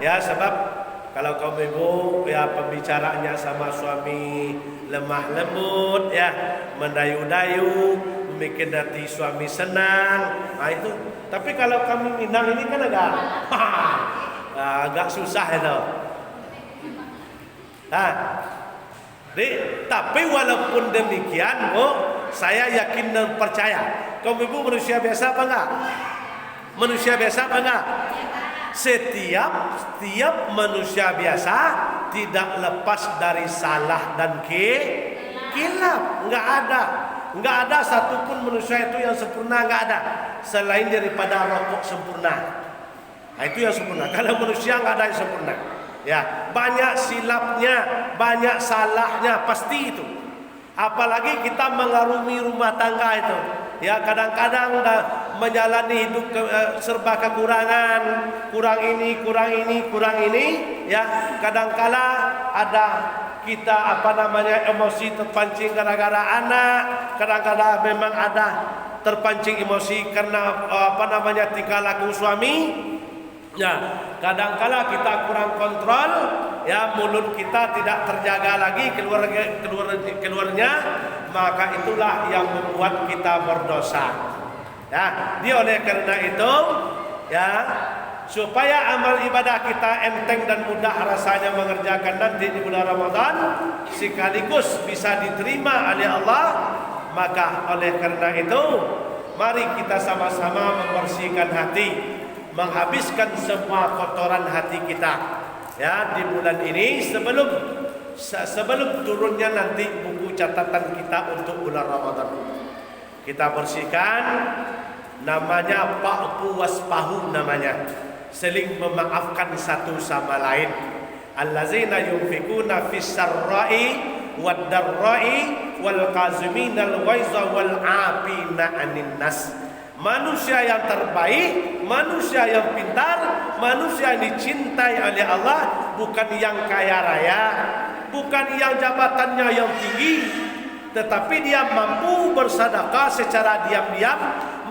Ya, sebab kalau kaum ibu ya pembicaraannya sama suami lemah lembut ya, mendayu-dayu, membuat hati suami senang. Nah itu. Tapi kalau kami Minang ini kan agak susah itu. Nah, tapi walaupun demikian, saya yakin dan percaya. Kaum ibu manusia biasa apa enggak? Manusia biasa apa enggak? Setiap manusia biasa tidak lepas dari salah dan kilaf. Enggak ada satupun manusia itu yang sempurna, enggak ada. Selain daripada rokok sempurna. Nah, itu yang sempurna. Kalau manusia enggak ada yang sempurna. Ya, banyak silapnya, banyak salahnya, pasti itu. Apalagi kita mengarungi rumah tangga itu. Ya, kadang-kadang menjalani hidup serba kekurangan, kurang ini, ya. Kadang-kala ada kita emosi terpancing gara-gara anak, kadang-kadang memang ada terpancing emosi karena tingkah laku suami. Ya, kadang-kala kita kurang kontrol, ya, mulut kita tidak terjaga lagi keluarnya, maka itulah yang membuat kita berdosa. Ya, oleh karena itu, ya, supaya amal ibadah kita enteng dan mudah rasanya mengerjakan nanti di bulan Ramadan, sekaligus bisa diterima oleh Allah, maka oleh karena itu, mari kita sama-sama membersihkan hati, menghabiskan semua kotoran hati kita ya di bulan ini sebelum turunnya nanti buku catatan kita untuk bulan Ramadan. Kita bersihkan, namanya fa'fu wasfahu, namanya saling memaafkan satu sama lain. Allazina yunfikuna fis sarra'i wad darra'i wal qaziminal ghaiza wal 'afina 'anil nas. Manusia yang terbaik, manusia yang pintar, manusia yang dicintai oleh Allah, bukan yang kaya raya, bukan yang jabatannya yang tinggi, tetapi dia mampu bersedekah secara diam-diam,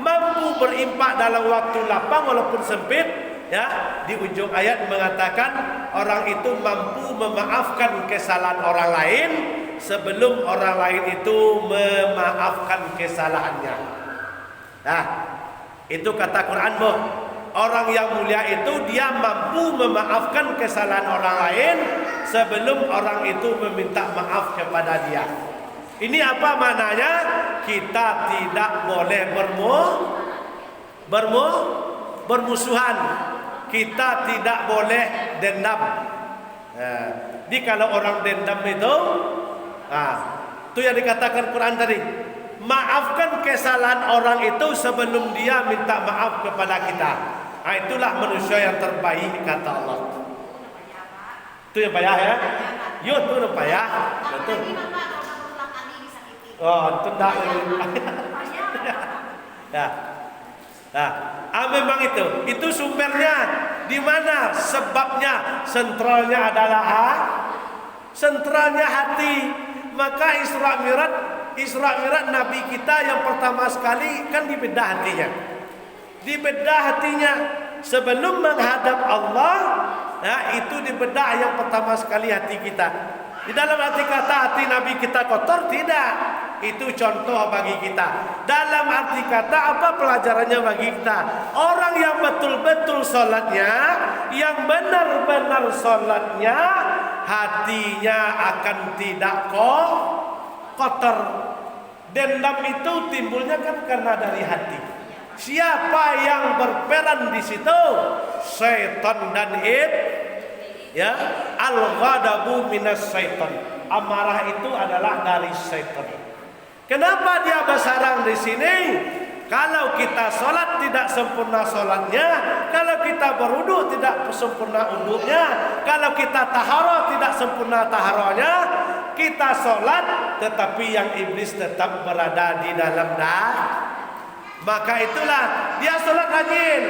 mampu berinfak dalam waktu lapang walaupun sempit. Ya, di ujung ayat mengatakan orang itu mampu memaafkan kesalahan orang lain sebelum orang lain itu memaafkan kesalahannya. Nah, itu kata Quran, orang yang mulia itu dia mampu memaafkan kesalahan orang lain sebelum orang itu meminta maaf kepada dia. Ini apa maknanya? Kita tidak boleh bermusuhan. Kita tidak boleh dendam. Jadi kalau orang dendam itu, itu yang dikatakan Quran tadi. Maafkan kesalahan orang itu sebelum dia minta maaf kepada kita. Nah, itulah manusia yang terbaik kata Allah. Itu yang payah ya? Yo, itu yang payah. Betul. Oh, itu tak. Memang itu sumbernya di mana? Sebabnya sentralnya adalah sentralnya hati. Maka Isra Mi'raj Nabi kita yang pertama sekali kan dibedah hatinya. Dibedah hatinya sebelum menghadap Allah. Nah, itu dibedah yang pertama sekali hati kita. Di dalam arti kata hati Nabi kita kotor? Tidak. Itu contoh bagi kita. Dalam arti kata apa pelajarannya bagi kita? Orang yang betul-betul sholatnya, yang benar-benar sholatnya, hatinya akan tidak kotor. Dendam itu timbulnya kan karena dari hati. Siapa yang berperan di situ? Syaitan dan ya, al-ghadabu minas syaitan. Amarah itu adalah dari syaitan. Kenapa dia bersarang di sini? Kalau kita sholat tidak sempurna sholatnya, kalau kita berwudu tidak sempurna wudunya, kalau kita taharah tidak sempurna taharahnya, kita sholat tetapi yang iblis tetap berada di dalam maka itulah dia sholat rajin,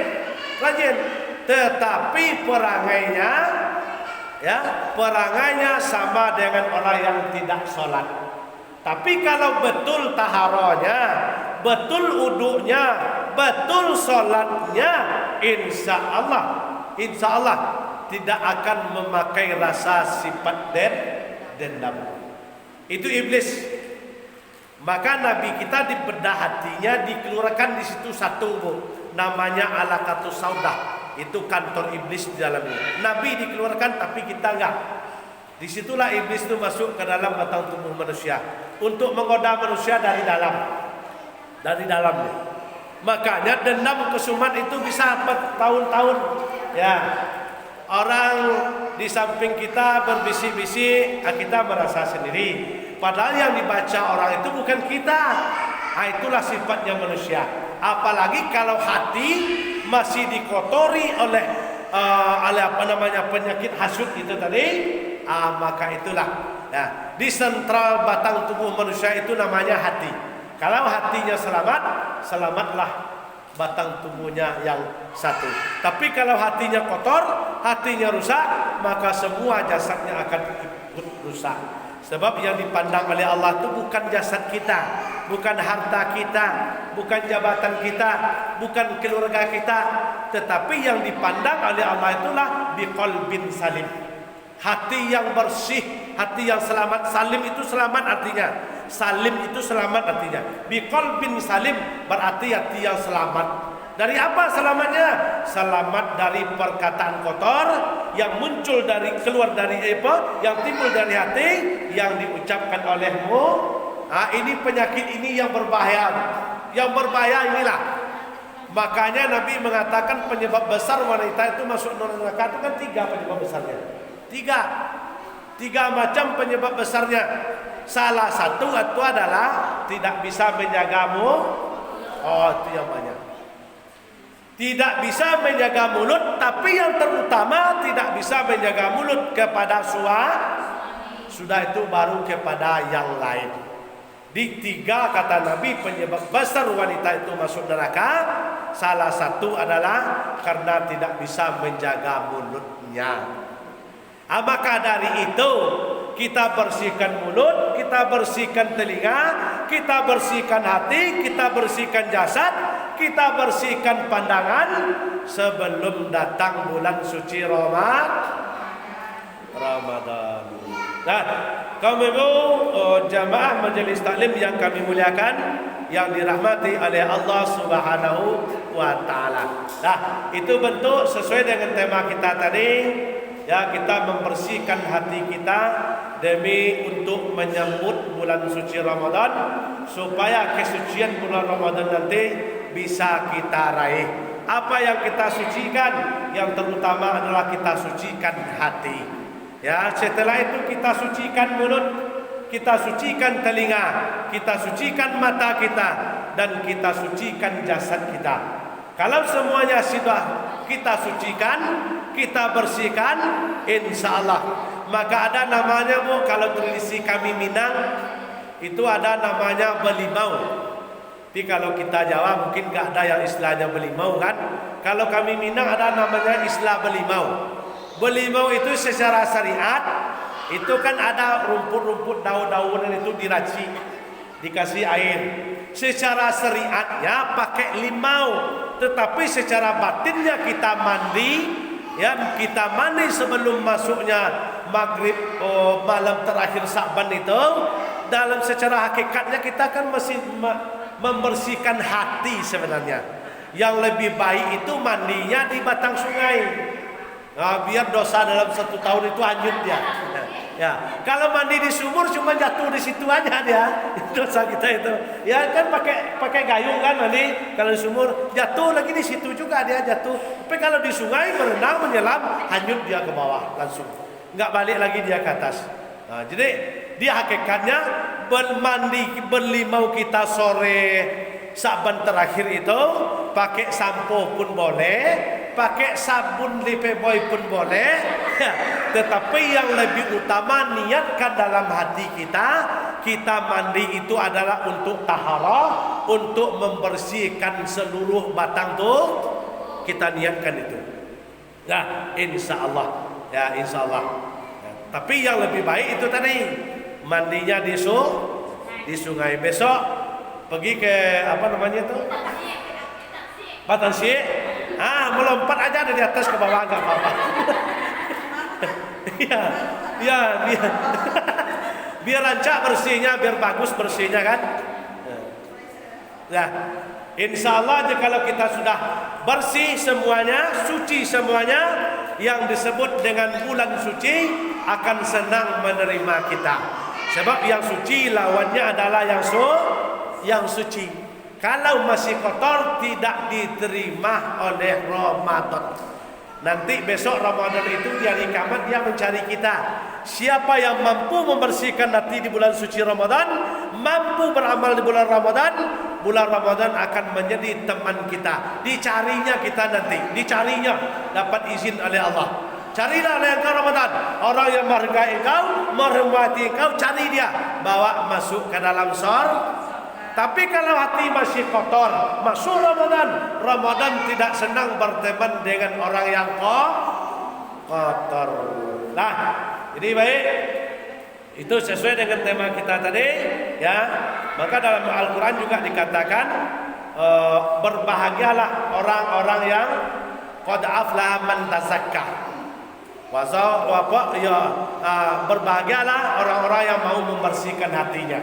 tetapi perangainya sama dengan orang yang tidak sholat. Tapi kalau betul taharahnya, betul wudunya, betul sholatnya, insya Allah tidak akan memakai rasa sifat dendam. Itu iblis. Maka Nabi kita dibedah hatinya, dikeluarkan di situ satu namanya alaqatus saudah. Itu kantor iblis di dalamnya. Nabi dikeluarkan tapi kita enggak. Disitulah iblis itu masuk ke dalam batang tubuh manusia untuk menggoda manusia dari dalamnya. Makanya dendam kesumat itu bisa bertahun-tahun. Ya, orang di samping kita berbisik-bisik, kita merasa sendiri. Padahal yang dibaca orang itu bukan kita. Itulah sifatnya manusia. Apalagi kalau hati masih dikotori oleh penyakit hasud itu tadi, maka itulah. Nah, di sentral batang tubuh manusia itu namanya hati. Kalau hatinya selamat, selamatlah batang tubuhnya yang satu. Tapi kalau hatinya kotor, hatinya rusak, maka semua jasadnya akan ikut rusak. Sebab yang dipandang oleh Allah itu bukan jasad kita, bukan harta kita, bukan jabatan kita, bukan keluarga kita, tetapi yang dipandang oleh Allah itulah biqalbin salim. Hati yang bersih, hati yang selamat. Salim itu selamat artinya. Salim itu selamat artinya. Biqalbin salim berarti hati yang selamat. Dari apa selamatnya? Selamat dari perkataan kotor yang muncul dari keluar dari yang timbul dari hati yang diucapkan olehmu. Ini penyakit ini yang berbahaya. Yang berbahaya inilah. Makanya Nabi mengatakan penyebab besar wanita itu masuk neraka itu kan 3 penyebab besarnya. 3 macam penyebab besarnya. Salah satu itu adalah tidak bisa menjagamu. Itu yang banyak. Tidak bisa menjaga mulut, tapi yang terutama tidak bisa menjaga mulut kepada sudah itu baru kepada yang lain. Di 3 kata Nabi penyebab besar wanita itu masuk neraka, salah satu adalah karena tidak bisa menjaga mulutnya. Maka dari itu kita bersihkan mulut, kita bersihkan telinga, kita bersihkan hati, kita bersihkan jasad, kita bersihkan pandangan sebelum datang bulan suci Ramadan. Nah, kaum ibu jamaah majelis taklim yang kami muliakan, yang dirahmati oleh Allah Subhanahu wa taala. Nah, itu bentuk sesuai dengan tema kita tadi. Ya, kita membersihkan hati kita demi untuk menyambut bulan suci Ramadan, supaya kesucian bulan Ramadan nanti bisa kita raih. Apa yang kita sucikan? Yang terutama adalah kita sucikan hati. Ya, setelah itu kita sucikan mulut, kita sucikan telinga, kita sucikan mata kita, dan kita sucikan jasad kita. Kalau semuanya sudah kita sucikan, kita bersihkan, insya Allah. Maka ada namanya kalau tradisi kami Minang, itu ada namanya belimau. Tapi kalau kita Jawa mungkin gak ada yang istilahnya belimau kan. Kalau kami Minang ada namanya istilah belimau. Belimau itu secara syariat, itu kan ada rumput-rumput daun-daunan itu diracik, dikasih air. Secara syariatnya pakai limau, tetapi secara batinnya kita mandi, ya kita mandi sebelum masuknya maghrib malam terakhir Sa'ban itu. Dalam secara hakikatnya kita kan masih membersihkan hati sebenarnya. Yang lebih baik itu mandinya di batang sungai. Biar dosa dalam 1 tahun itu hanyut dia. Ya, kalau mandi di sumur cuma jatuh di situ aja dia. Dosa kita itu. Ya kan pakai gayung kan mandi. Kalau di sumur jatuh lagi di situ juga dia jatuh. Tapi kalau di sungai berenang menyelam hanyut dia ke bawah langsung. Enggak balik lagi dia ke atas. Nah, jadi dia hakikatnya berlimau kita sore Sa'ban terakhir itu pakai sampo pun boleh, pakai sabun Lifebuoy pun boleh, ya. Tetapi yang lebih utama niatkan dalam hati kita mandi itu adalah untuk taharah, untuk membersihkan seluruh batang tuh, kita niatkan itu. Ya, insya Allah. Ya, insya Allah. Ya. Tapi yang lebih baik itu tadi mandinya di sungai. Besok pergi ke apa namanya itu? Batang Syekh. Melompat aja dari atas ke bawah enggak apa-apa. Ya, ya biar biar rancak bersihnya, biar bagus bersihnya kan. Ya, insya Allah kalau kita sudah bersih semuanya, suci semuanya, yang disebut dengan bulan suci akan senang menerima kita. Sebab yang suci lawannya adalah yang suci. Kalau masih kotor tidak diterima oleh Ramadan. Nanti besok Ramadan itu di hari kiamat dia mencari kita. Siapa yang mampu membersihkan hati di bulan suci Ramadan, mampu beramal di bulan Ramadan akan menjadi teman kita. Dicarinya kita nanti, dicarinya dapat izin oleh Allah. Carilah oleh engkau Ramadan, orang yang menghargai engkau, menghormati engkau, cari dia, bawa masuk ke dalam surga. Tapi kalau hati masih kotor, masuk Ramadan tidak senang berteman dengan orang yang kotor. Nah, jadi baik. Itu sesuai dengan tema kita tadi, ya. Maka dalam Al-Quran juga dikatakan berbahagialah orang-orang yang qad aflaha man tazakka. Berbahagialah orang-orang yang mau membersihkan hatinya.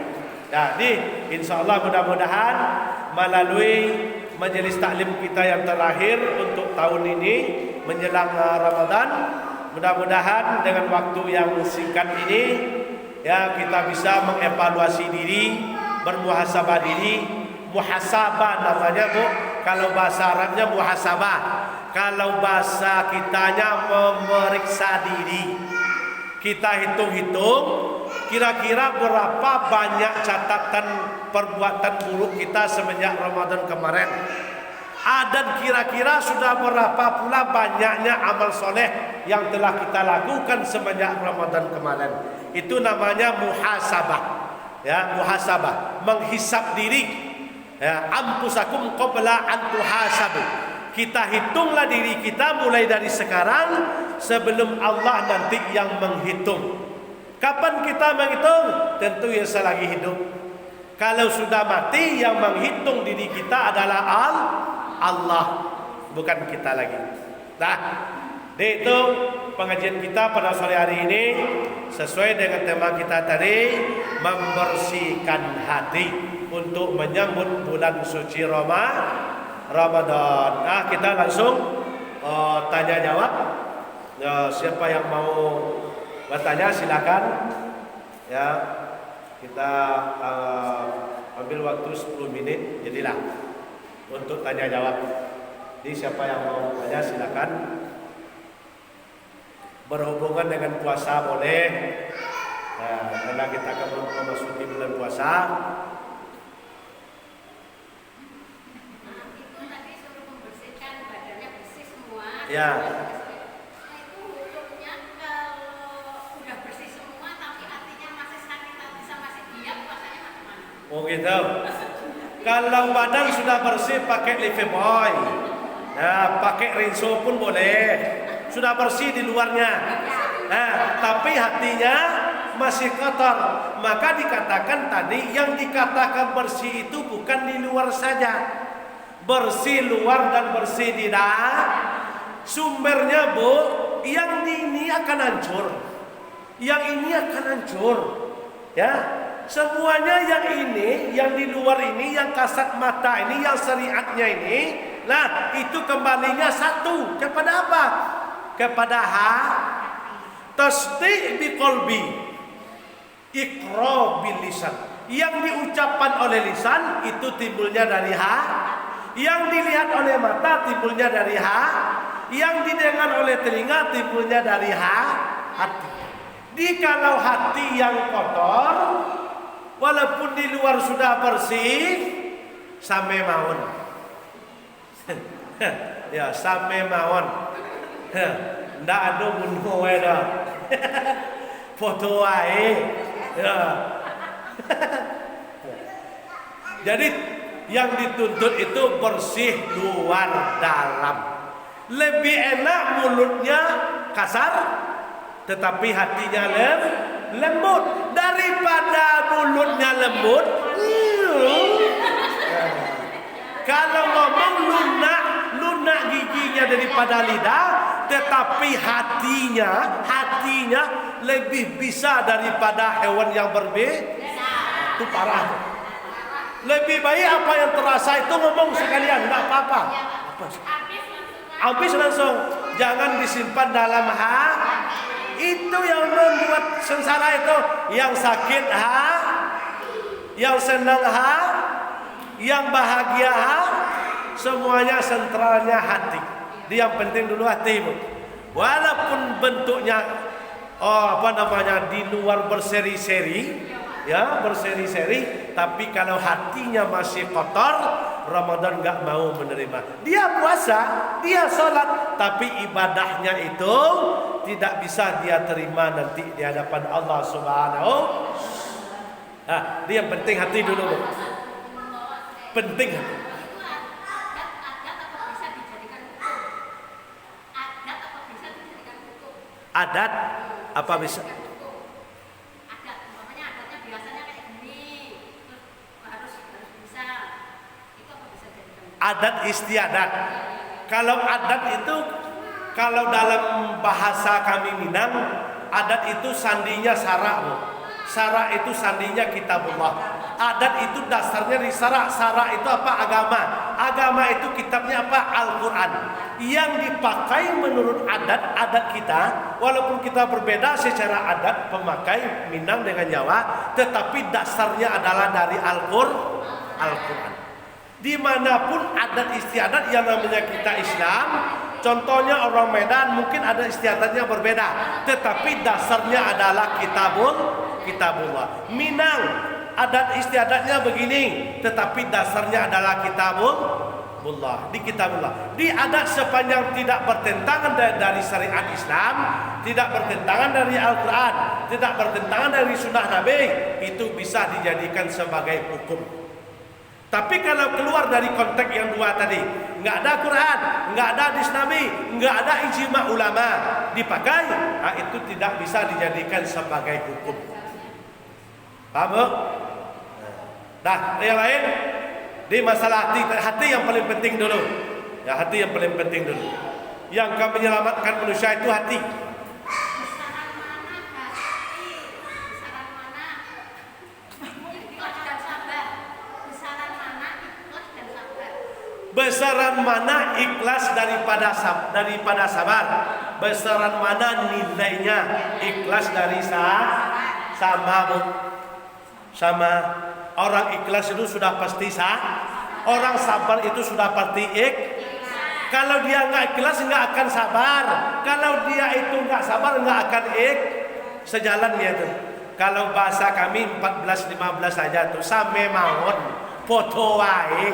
Jadi insya Allah mudah-mudahan melalui majelis taklim kita yang terakhir untuk tahun ini menjelang Ramadan, mudah-mudahan dengan waktu yang singkat ini ya kita bisa mengevaluasi diri, bermuhasabah diri. Muhasabah namanya Bu, kalau bahasa Arabnya muhasabah, kalau bahasa kitanya memeriksa diri. Kita hitung-hitung kira-kira berapa banyak catatan perbuatan buruk kita semenjak Ramadan kemarin. Dan kira-kira sudah berapa pula banyaknya amal soleh yang telah kita lakukan semenjak Ramadan kemarin. Itu namanya muhasabah. Ya, muhasabah, menghisap diri. Ya, ampusakum qabla an tuhasabu. Kita hitunglah diri kita mulai dari sekarang sebelum Allah nanti yang menghitung. Kapan kita menghitung? Tentu yang selagi hidup. Kalau sudah mati yang menghitung diri kita adalah Allah, bukan kita lagi. Nah, itu pengajian kita pada sore hari ini sesuai dengan tema kita tadi, membersihkan hati untuk menyambut bulan suci Ramadan. Nah, kita langsung tanya jawab. Siapa yang mau bertanya silakan. Ya, kita ambil waktu 10 menit jadilah untuk tanya jawab. Jadi siapa yang mau tanya silakan. Berhubungan dengan puasa boleh. Nah, karena kita akan memasuki bulan puasa. Ya. Itu hukumnya kalau udah bersih semua tapi hatinya masih sakit hati sama si dia, puasanya bagaimana? Oh gitu. Kalau badan sudah bersih pakai Lifebuoy, ya pakai rinso pun boleh. Sudah bersih di luarnya. Nah, tapi hatinya masih kotor. Maka dikatakan tadi yang dikatakan bersih itu bukan di luar saja. Bersih luar dan bersih di dalam. Sumbernya Bu, yang ini akan hancur, yang ini akan hancur, ya. Semuanya yang ini, yang di luar ini, yang kasat mata ini, yang syariatnya ini, nah itu kembalinya satu kepada apa? Kepada tasdi' biqalbi, iqra bil lisan. Yang diucapkan oleh lisan itu timbulnya dari yang dilihat oleh mata timbulnya dari yang didengar oleh telinga timbulnya dari hati. Jikalau hati yang kotor, walaupun di luar sudah bersih, same mawon. Ya, same mawon. Ndak ada bunuh dah. Foto wae. Ya. Jadi yang dituntut itu bersih luar dalam. Lebih enak mulutnya kasar tetapi hatinya lembut daripada mulutnya lembut. Kalau ngomong lunak giginya daripada lidah, tetapi hatinya lebih bisa daripada hewan yang berbeda. Itu parah. Lebih baik apa yang terasa itu ngomong sekalian, nggak apa-apa. Habis langsung, jangan disimpan dalam itu yang membuat sengsara itu. Yang sakit yang senang yang bahagia semuanya sentralnya hati. Dia yang penting dulu hatimu. Walaupun bentuknya di luar berseri-seri, ya berseri-seri, tapi kalau hatinya masih kotor, Ramadan nggak mau menerima. Dia puasa, dia sholat, tapi ibadahnya itu tidak bisa dia terima nanti di hadapan Allah Subhanahu. Dia yang penting hati dulu, Bu. Penting hati. Adat apa bisa? Adat, umpamanya adatnya biasanya kayak gini, terus harus bisa. Itu apa bisa jadikan? Adat istiadat. Kalau adat itu, kalau dalam bahasa kami Minang, adat itu sandinya sara, Bu. Sara itu sandinya kitabullah. Adat itu dasarnya di sara. Sara itu apa? Agama. Agama itu kitabnya apa? Al-Quran. Yang dipakai menurut adat kita, walaupun kita berbeda secara adat pemakai Minang dengan Jawa, tetapi dasarnya adalah dari Al-Quran. Dimanapun adat istiadat yang namanya kita Islam, contohnya orang Medan mungkin ada istiadatnya berbeda, tetapi dasarnya adalah kitabullah. Minang adat istiadatnya begini, tetapi dasarnya adalah kitabullah. Di kitabullah, di adat sepanjang tidak bertentangan dari syariat Islam, tidak bertentangan dari Al-Quran, tidak bertentangan dari sunnah Nabi, itu bisa dijadikan sebagai hukum. Tapi kalau keluar dari konteks yang dua tadi, nggak ada Quran, nggak ada hadis Nabi, nggak ada ijma ulama dipakai, itu tidak bisa dijadikan sebagai hukum. Paham? Nah, yang lain di masalah hati yang paling penting dulu. Ya, hati yang paling penting dulu. Yang akan menyelamatkan manusia itu hati. Besaran mana ikhlas daripada sabar? Besaran mana nilainya ikhlas dari sama orang ikhlas itu sudah pasti orang sabar itu sudah pasti Kalau dia nggak ikhlas nggak akan sabar. Kalau dia itu nggak sabar nggak akan sejalan dia tuh. Kalau bahasa kami 14-15 saja tuh same mawon foto wae.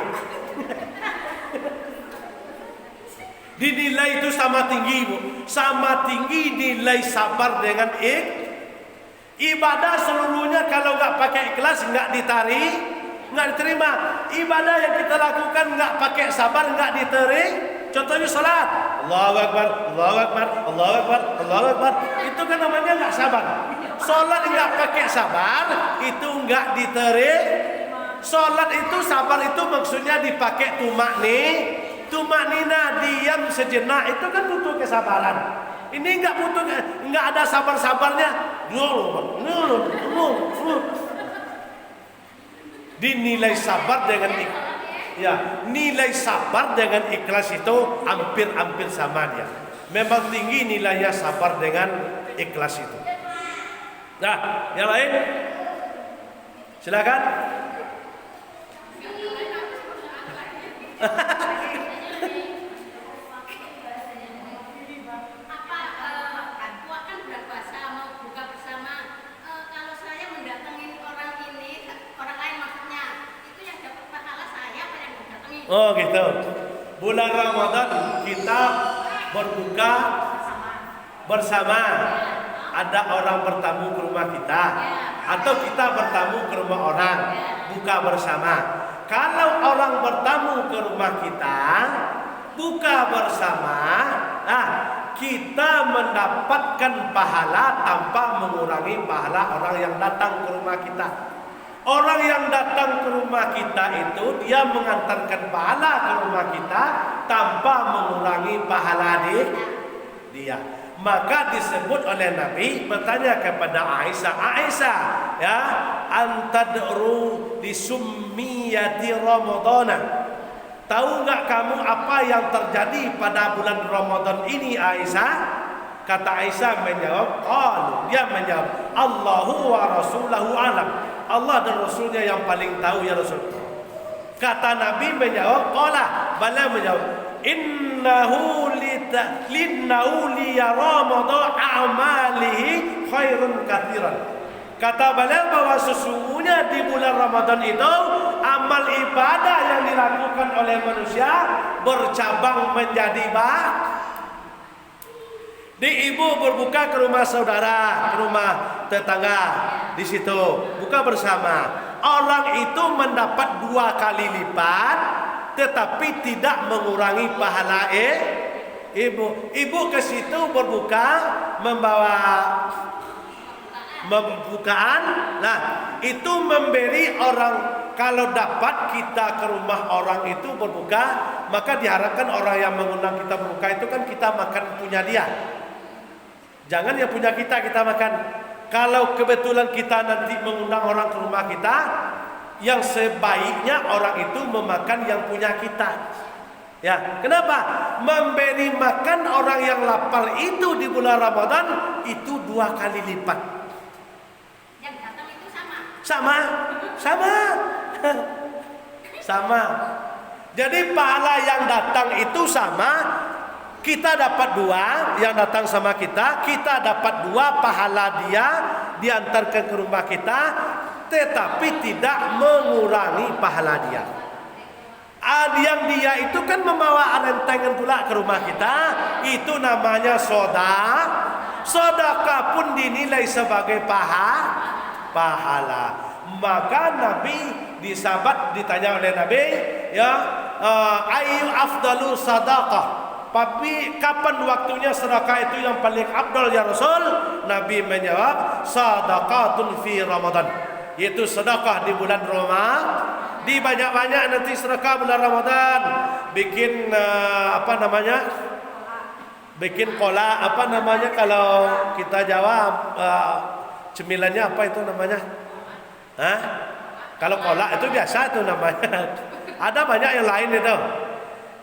Dinilai itu sama tinggi, Bu. Sama tinggi nilai sabar dengan ibadah seluruhnya kalau nggak pakai ikhlas nggak diterima. Ibadah yang kita lakukan nggak pakai sabar nggak diterima. Contohnya salat, Allahu Akbar, Allahu Akbar, Allahu Akbar, Allahu Akbar. Itu kan namanya nggak sabar. Salat nggak pakai sabar itu nggak diterima. Salat itu sabar itu maksudnya dipakai tumak nina, diam sejenak, itu kan butuh kesabaran. Ini nggak butuh, nggak ada sabar-sabarnya. Dinilai sabar dengan nilai sabar dengan ikhlas itu hampir sama dia. Memang tinggi nilainya sabar dengan ikhlas itu. Nah, yang lain silakan. Oh gitu. Bulan Ramadan kita berbuka bersama. Ada orang bertamu ke rumah kita, atau kita bertamu ke rumah orang, buka bersama. Kalau orang bertamu ke rumah kita, buka bersama, kita mendapatkan pahala tanpa mengurangi pahala orang yang datang ke rumah kita. Orang yang datang ke rumah kita itu dia mengantarkan pahala ke rumah kita tanpa mengurangi pahala dia. Maka disebut oleh Nabi bertanya kepada Aisyah, Aisyah, ya, antadru disummiyati Ramadana. Tahu nggak kamu apa yang terjadi pada bulan Ramadan ini, Aisyah? Kata Aisyah menjawab, dia menjawab, Allahu wa Rasulahu alam. Allah dan Rasulnya yang paling tahu ya Rasul. Kata Nabi menjawab, bala menjawab, innahu liya Ramadan a'malihi khairun kathiran. Kata beliau bahwa sesungguhnya di bulan Ramadan itu amal ibadah yang dilakukan oleh manusia bercabang menjadi di ibu berbuka ke rumah saudara, ke rumah tetangga, di situ buka bersama. Orang itu mendapat 2 kali lipat, tetapi tidak mengurangi pahala ibu. Ibu ke situ berbuka, membawa pembukaan. Nah, itu memberi orang. Kalau dapat kita ke rumah orang itu berbuka, maka diharapkan orang yang mengundang kita berbuka itu kan kita makan punya dia. Jangan yang punya kita makan. Kalau kebetulan kita nanti mengundang orang ke rumah kita, yang sebaiknya orang itu memakan yang punya kita. Ya, kenapa? Memberi makan orang yang lapar itu di bulan Ramadan itu 2 kali lipat. Yang datang itu sama. Jadi pahala yang datang itu sama. Kita dapat 2 yang datang sama kita dapat 2 pahala dia diantarkan ke rumah kita, tetapi tidak mengurangi pahala dia. Yang dia itu kan membawa rentengan pula ke rumah kita, itu namanya sedekah pun dinilai sebagai pahala. Maka Nabi disahabat ditanya oleh Nabi, ya, ayu afdalu sadaqah. Tapi kapan waktunya sedekah itu yang paling afdal ya Rasul? Nabi menjawab, sadaqatun fi Ramadan. Yaitu sedekah di bulan Ramadan. Dibanyak-banyak nanti sedekah bulan Ramadan. Bikin bikin kola, kalau kita jawab cemilannya apa itu namanya? Kalau kola itu biasa itu namanya. Ada banyak yang lain itu.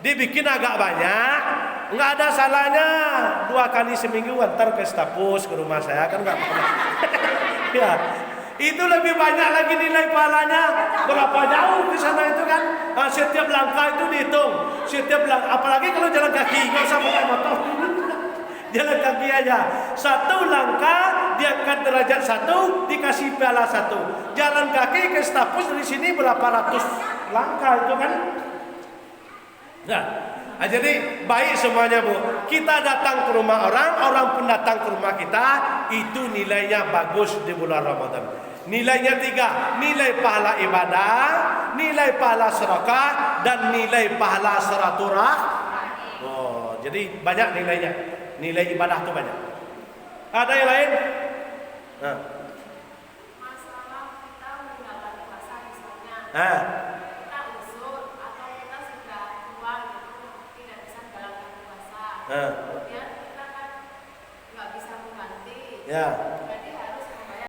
Dibikin agak banyak, nggak ada salahnya 2 kali seminggu antar ke Stapus ke rumah saya kan nggak pernah. Ya, itu lebih banyak lagi nilai pahalanya. Berapa jauh ke sana itu kan? Setiap langkah itu dihitung. Setiap langkah, apalagi kalau jalan kaki, nggak usah pakai motor. Jalan kaki aja. 1 langkah diangkat derajat 1, dikasih piala 1. Jalan kaki ke Stapus dari sini berapa ratus langkah itu kan? Nah, jadi baik semuanya Bu. Kita datang ke rumah orang pun datang ke rumah kita, itu nilainya bagus di bulan Ramadan. Nilainya 3, nilai pahala ibadah, nilai pahala sedekah, dan nilai pahala silaturahmi. Jadi banyak nilainya. Nilai ibadah itu banyak. Ada yang lain? masalah kita meninggalkan puasa misalnya. Kemudian kita kan nggak bisa mengganti. Ya.